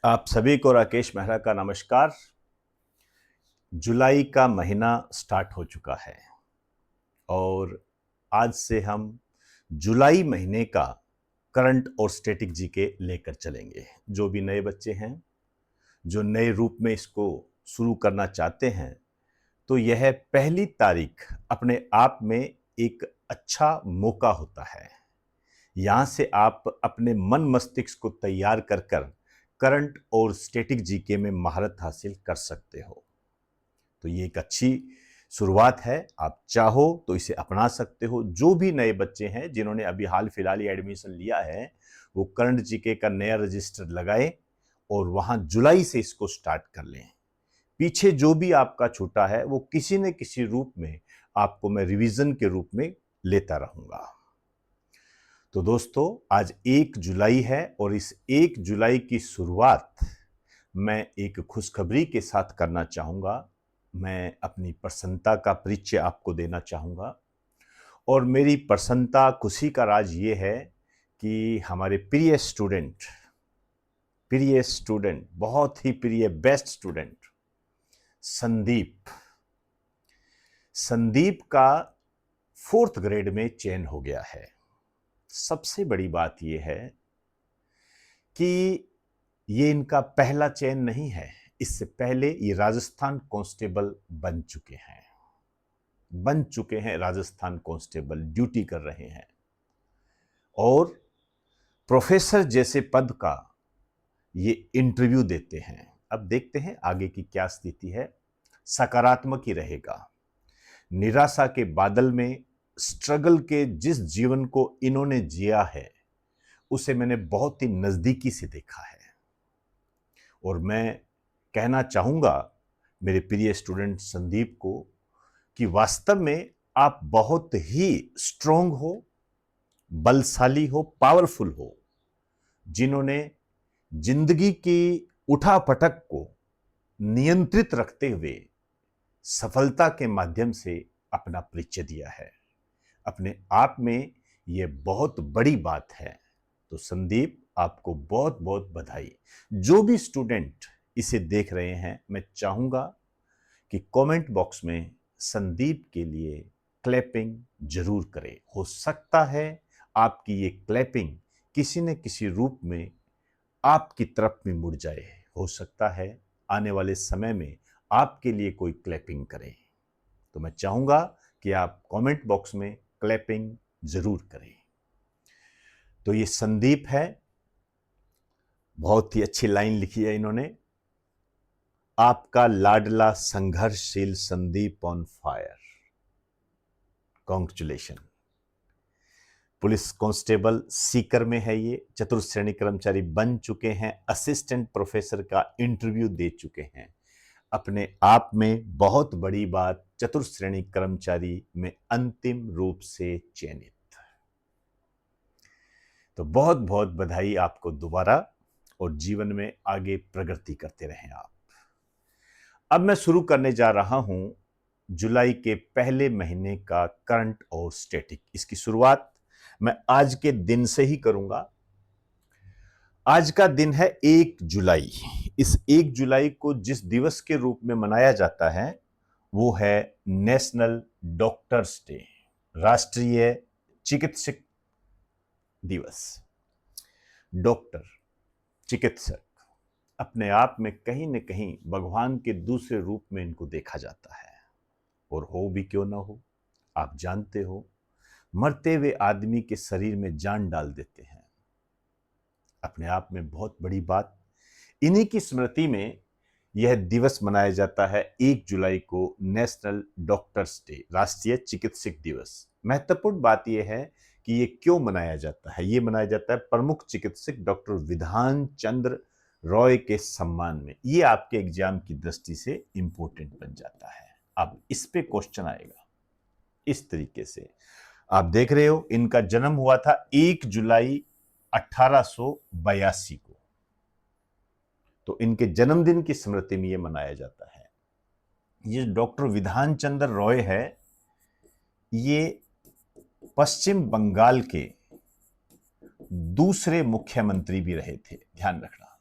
आप सभी को राकेश मेहरा का नमस्कार। जुलाई का महीना स्टार्ट हो चुका है और आज से हम जुलाई महीने का करंट और स्टैटिक जीके लेकर चलेंगे। जो भी नए बच्चे हैं, जो नए रूप में इसको शुरू करना चाहते हैं, तो यह पहली तारीख अपने आप में एक अच्छा मौका होता है। यहाँ से आप अपने मन मस्तिष्क को तैयार कर कर करंट और स्टैटिक जीके में महारत हासिल कर सकते हो। तो ये एक अच्छी शुरुआत है। आप चाहो तो इसे अपना सकते हो। जो भी नए बच्चे हैं जिन्होंने अभी हाल फिलहाल ही एडमिशन लिया है, वो करंट जीके का नया रजिस्टर लगाए और वहां जुलाई से इसको स्टार्ट कर लें। पीछे जो भी आपका छूटा है वो किसी न किसी रूप में आपको मैं रिवीजन के रूप में लेता रहूंगा। तो दोस्तों, आज 1 जुलाई है और इस 1 जुलाई की शुरुआत मैं एक खुशखबरी के साथ करना चाहूँगा। मैं अपनी प्रसन्नता का परिचय आपको देना चाहूँगा और मेरी प्रसन्नता, खुशी का राज ये है कि हमारे प्रिय स्टूडेंट, बहुत ही प्रिय बेस्ट स्टूडेंट संदीप संदीप का 4th ग्रेड में चयन हो गया है। सबसे बड़ी बात यह है कि ये इनका पहला चयन नहीं है। इससे पहले ये राजस्थान कांस्टेबल बन चुके हैं राजस्थान कांस्टेबल, ड्यूटी कर रहे हैं और प्रोफेसर जैसे पद का ये इंटरव्यू देते हैं। अब देखते हैं आगे की क्या स्थिति है। सकारात्मक ही रहेगा। निराशा के बादल में स्ट्रगल के जिस जीवन को इन्होंने जिया है, उसे मैंने बहुत ही नजदीकी से देखा है और मैं कहना चाहूंगा मेरे प्रिय स्टूडेंट संदीप को कि वास्तव में आप बहुत ही स्ट्रांग हो, बलशाली हो, पावरफुल हो, जिन्होंने जिंदगी की उठापटक को नियंत्रित रखते हुए सफलता के माध्यम से अपना परिचय दिया है। अपने आप में यह बहुत बड़ी बात है। तो संदीप, आपको बहुत बहुत बधाई। जो भी स्टूडेंट इसे देख रहे हैं, मैं चाहूंगा कि कमेंट बॉक्स में संदीप के लिए क्लैपिंग जरूर करें। हो सकता है आपकी ये क्लैपिंग किसी न किसी रूप में आपकी तरफ में मुड़ जाए। हो सकता है आने वाले समय में आपके लिए कोई क्लैपिंग करे। तो मैं चाहूंगा कि आप कमेंट बॉक्स में क्लैपिंग जरूर करें। तो ये संदीप है, बहुत ही अच्छी लाइन लिखी है इन्होंने। आपका लाडला संघर्षशील Sandeep on fire, congratulation. Police constable Sikar में है ये, चतुर्थ श्रेणी कर्मचारी बन चुके हैं, असिस्टेंट प्रोफेसर का इंटरव्यू दे चुके हैं। अपने आप में बहुत बड़ी बात, चतुर्थ श्रेणी कर्मचारी में अंतिम रूप से चयनित। तो बहुत बहुत बधाई आपको दोबारा, और जीवन में आगे प्रगति करते रहें आप। अब मैं शुरू करने जा रहा हूं जुलाई के पहले महीने का करंट और स्टैटिक। इसकी शुरुआत मैं आज के दिन से ही करूंगा। आज का दिन है 1 जुलाई। इस 1 जुलाई को जिस दिवस के रूप में मनाया जाता है वो है नेशनल डॉक्टर्स डे, राष्ट्रीय चिकित्सक दिवस। डॉक्टर, चिकित्सक, अपने आप में कहीं न कहीं भगवान के दूसरे रूप में इनको देखा जाता है। और हो भी क्यों ना हो, आप जानते हो, मरते हुए आदमी के शरीर में जान डाल देते हैं। अपने आप में बहुत बड़ी बात। इन्हीं की स्मृति में यह दिवस मनाया जाता है 1 जुलाई को, नेशनल डॉक्टर्स डे, राष्ट्रीय चिकित्सक दिवस। महत्वपूर्ण बात यह है कि ये क्यों मनाया जाता है। ये मनाया जाता है प्रमुख चिकित्सक डॉक्टर विधान चंद्र रॉय के सम्मान में। ये आपके एग्जाम की दृष्टि से इंपॉर्टेंट बन जाता है। अब इस पे क्वेश्चन आएगा इस तरीके से। आप देख रहे हो, इनका जन्म हुआ था 1 जुलाई 1882 को। तो इनके जन्मदिन की स्मृति में यह मनाया जाता है। ये डॉक्टर विधान चंद्र रॉय है, ये पश्चिम बंगाल के दूसरे मुख्यमंत्री भी रहे थे, ध्यान रखना।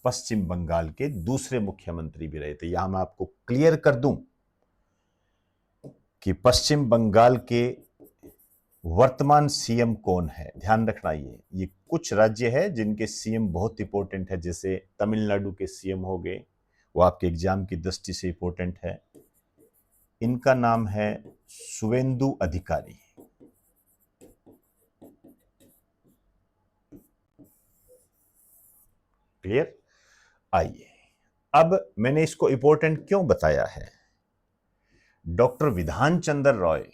पश्चिम बंगाल के दूसरे मुख्यमंत्री भी रहे थे। यहां मैं आपको क्लियर कर दूं कि पश्चिम बंगाल के वर्तमान सीएम कौन है। ध्यान रखना, ये कुछ राज्य है जिनके सीएम बहुत इंपॉर्टेंट है, जैसे तमिलनाडु के सीएम हो गए, वो आपके एग्जाम की दृष्टि से इंपॉर्टेंट है। इनका नाम है शुवेंदु अधिकारी। क्लियर? आइए, अब मैंने इसको इंपॉर्टेंट क्यों बताया है। डॉक्टर विधान चंद्र रॉय,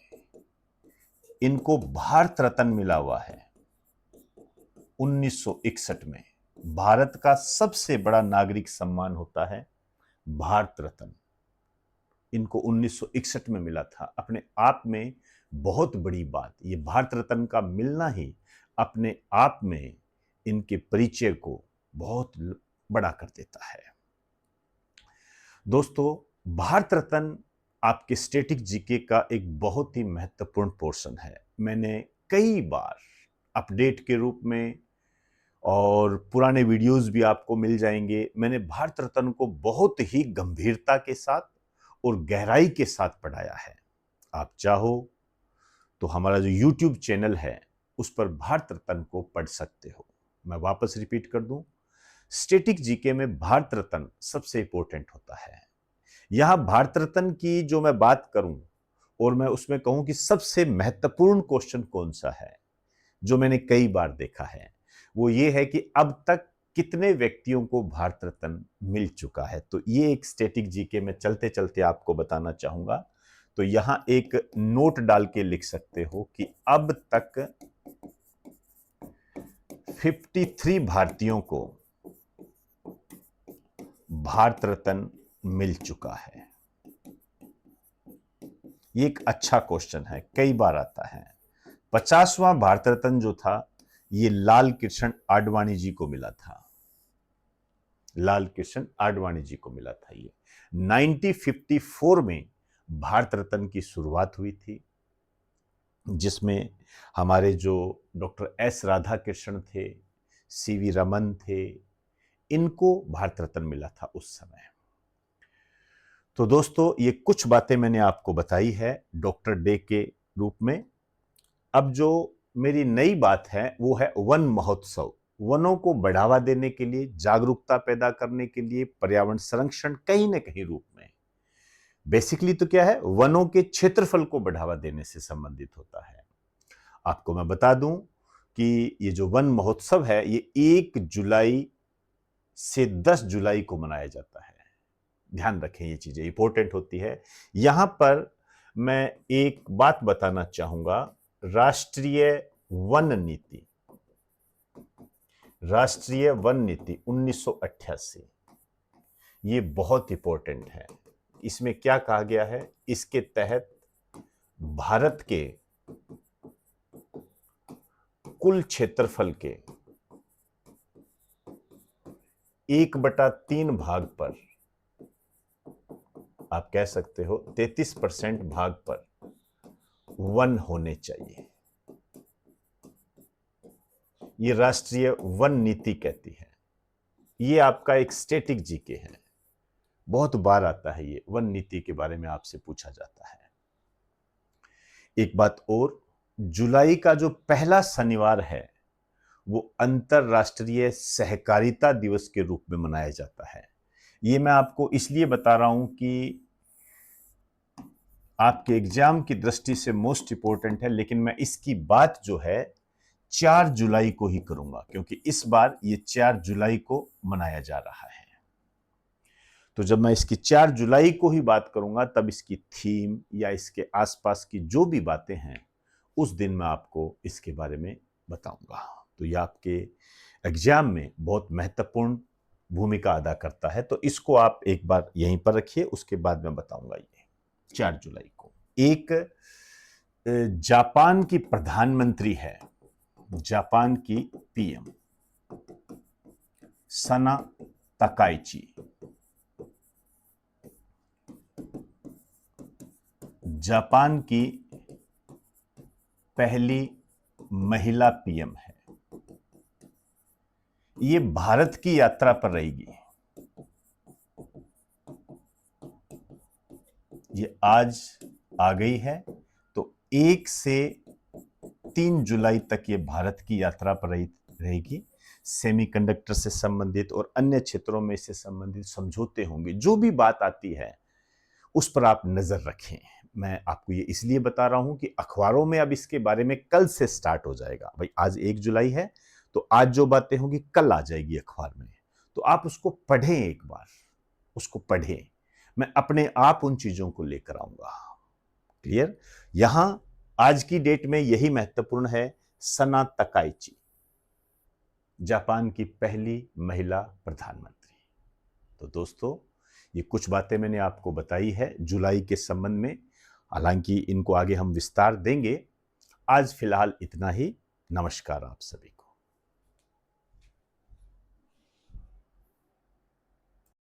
इनको भारत रत्न मिला हुआ है 1961 में। भारत का सबसे बड़ा नागरिक सम्मान होता है भारत रत्न। इनको 1961 में मिला था। अपने आप में बहुत बड़ी बात, ये भारत रत्न का मिलना ही अपने आप में इनके परिचय को बहुत बड़ा कर देता है। दोस्तों, भारत रत्न आपके स्टैटिक जीके का एक बहुत ही महत्वपूर्ण पोर्शन है। मैंने कई बार अपडेट के रूप में और पुराने वीडियोस भी आपको मिल जाएंगे, मैंने भारत रत्न को बहुत ही गंभीरता के साथ और गहराई के साथ पढ़ाया है। आप चाहो तो हमारा जो YouTube चैनल है उस पर भारत रत्न को पढ़ सकते हो। मैं वापस रिपीट कर दूं, स्टैटिक जीके में भारत रत्न सबसे इंपॉर्टेंट होता है। यहां भारत रत्न की जो मैं बात करूं और मैं उसमें कहूं कि सबसे महत्वपूर्ण क्वेश्चन कौन सा है, जो मैंने कई बार देखा है, वो ये है कि अब तक कितने व्यक्तियों को भारत रत्न मिल चुका है। तो ये एक स्टैटिक जीके में चलते चलते आपको बताना चाहूंगा। तो यहां एक नोट डाल के लिख सकते हो कि अब तक 53 भारतीयों को भारत रत्न मिल चुका है। ये एक अच्छा क्वेश्चन है, कई बार आता है। 50वां भारत रत्न जो था ये लाल कृष्ण आडवाणी जी को मिला था। लाल कृष्ण आडवाणी जी को मिला था। ये 1954 में भारत रत्न की शुरुआत हुई थी, जिसमें हमारे जो डॉक्टर एस राधाकृष्णन थे, सीवी रमन थे, इनको भारत रत्न मिला था उस समय। तो दोस्तों, ये कुछ बातें मैंने आपको बताई है डॉक्टर डे के रूप में। अब जो मेरी नई बात है वो है वन महोत्सव। वनों को बढ़ावा देने के लिए, जागरूकता पैदा करने के लिए, पर्यावरण संरक्षण कहीं न कहीं रूप में, बेसिकली तो क्या है, वनों के क्षेत्रफल को बढ़ावा देने से संबंधित होता है। आपको मैं बता दूं कि ये जो वन महोत्सव है ये 1 जुलाई से 10 जुलाई को मनाया जाता है। ध्यान रखें, ये चीजें इंपॉर्टेंट होती है। यहां पर मैं एक बात बताना चाहूंगा, राष्ट्रीय वन नीति, राष्ट्रीय वन नीति 1988, ये बहुत इंपॉर्टेंट है। इसमें क्या कहा गया है, इसके तहत भारत के कुल क्षेत्रफल के 1/3 भाग पर, आप कह सकते हो 33% भाग पर वन होने चाहिए। ये राष्ट्रीय वन नीति कहती है। ये आपका एक स्टैटिक जीके है, बहुत बार आता है ये वन नीति के बारे में आपसे पूछा जाता है। एक बात और, जुलाई का जो पहला शनिवार है वो अंतरराष्ट्रीय सहकारिता दिवस के रूप में मनाया जाता है। ये मैं आपको इसलिए बता रहा हूं कि आपके एग्जाम की दृष्टि से मोस्ट इंपॉर्टेंट है, लेकिन मैं इसकी बात जो है 4 जुलाई को ही करूंगा, क्योंकि इस बार ये 4 जुलाई को मनाया जा रहा है। तो जब मैं इसकी 4 जुलाई को ही बात करूंगा तब इसकी थीम या इसके आसपास की जो भी बातें हैं उस दिन मैं आपको इसके बारे में बताऊंगा। तो ये आपके एग्जाम में बहुत महत्वपूर्ण भूमिका अदा करता है। तो इसको आप एक बार यहीं पर रखिए, उसके बाद मैं बताऊंगा। ये 4 जुलाई को एक जापान की प्रधानमंत्री है, जापान की पीएम सना तकाइची, जापान की पहली महिला पीएम है। ये भारत की यात्रा पर रहेगी। आज आ गई है, तो 1 से 3 जुलाई तक ये भारत की यात्रा पर रहेगी। सेमीकंडक्टर से संबंधित और अन्य क्षेत्रों में इससे संबंधित समझौते होंगे। जो भी बात आती है उस पर आप नजर रखें। मैं आपको ये इसलिए बता रहा हूं कि अखबारों में अब इसके बारे में कल से स्टार्ट हो जाएगा। भाई आज 1 जुलाई है, तो आज जो बातें होंगी कल आ जाएगी अखबार में, तो आप उसको पढ़ें, एक बार उसको पढ़ें। मैं अपने आप उन चीजों को लेकर आऊंगा। क्लियर? यहां आज की डेट में यही महत्वपूर्ण है। सना तकाइची, जापान की पहली महिला प्रधानमंत्री। तो दोस्तों, ये कुछ बातें मैंने आपको बताई है जुलाई के संबंध में, हालांकि इनको आगे हम विस्तार देंगे। आज फिलहाल इतना ही। नमस्कार आप सभी को।